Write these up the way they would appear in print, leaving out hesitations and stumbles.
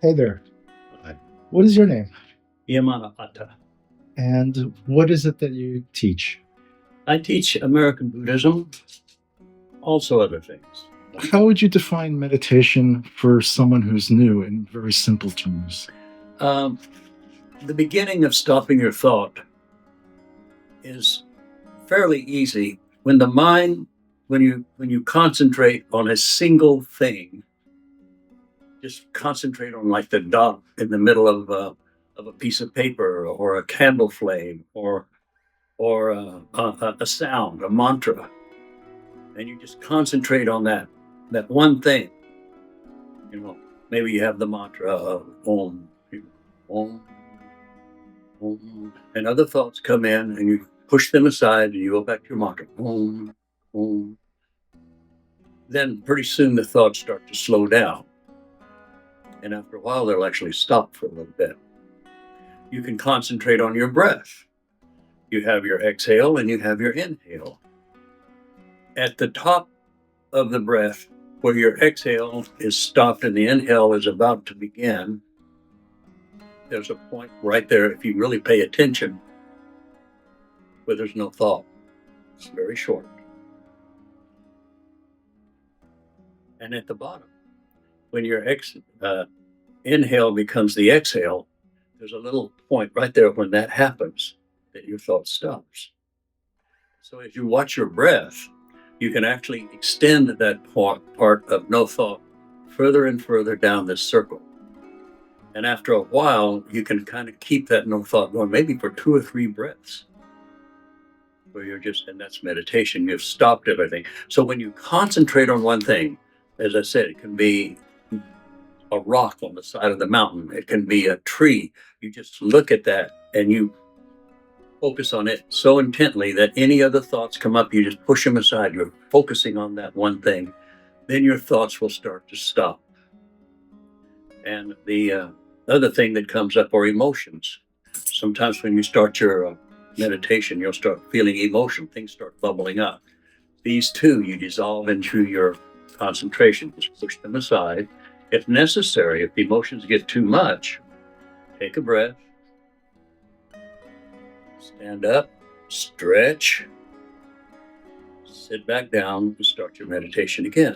Hey there. Right. What is your name? Iamana Ata. And what is it that you teach? I teach American Buddhism, also other things. How would you define meditation for someone who's new in very simple terms? Um, the beginning of stopping your thought is fairly easy when the mind, when you concentrate on a single thing, just concentrate on like the dot in the middle of a piece of paper or a candle flame or a sound, a mantra, and you just concentrate on that one thing. You know, maybe you have the mantra of Om, Om, Om, and other thoughts come in, and you push them aside, and you go back to your mantra, Om, Om. Then pretty soon the thoughts start to slow down, and after a while they'll actually stop for a little bit. You can concentrate on your breath. You have your exhale and you have your inhale. At the top of the breath, where your exhale is stopped and the inhale is about to begin, there's a point right there, if you really pay attention, where there's no thought. It's very short. And at the bottom, when your inhale becomes the exhale, there's a little point right there when that happens that your thought stops. So as you watch your breath, you can actually extend that part of no thought further and further down this circle. And after a while, you can kind of keep that no thought going, maybe for 2 or 3 breaths, where you're just, and that's meditation. You've stopped everything. So when you concentrate on one thing, as I said, it can be a rock on the side of the mountain, it can be a tree. You just look at that and you focus on it so intently that any other thoughts come up, you just push them aside. You're focusing on that one thing. Then your thoughts will start to stop. And the other thing that comes up are emotions. Sometimes when you start your meditation, you'll start feeling emotion. Things start bubbling up. These two you dissolve into your concentration. Just push them aside. If necessary, if the emotions get too much, take a breath, stand up, stretch, sit back down, and start your meditation again.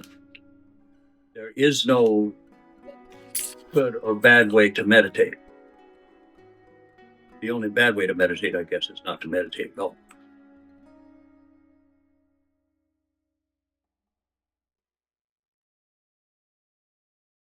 There is no good or bad way to meditate. The only bad way to meditate, I guess, is not to meditate at all.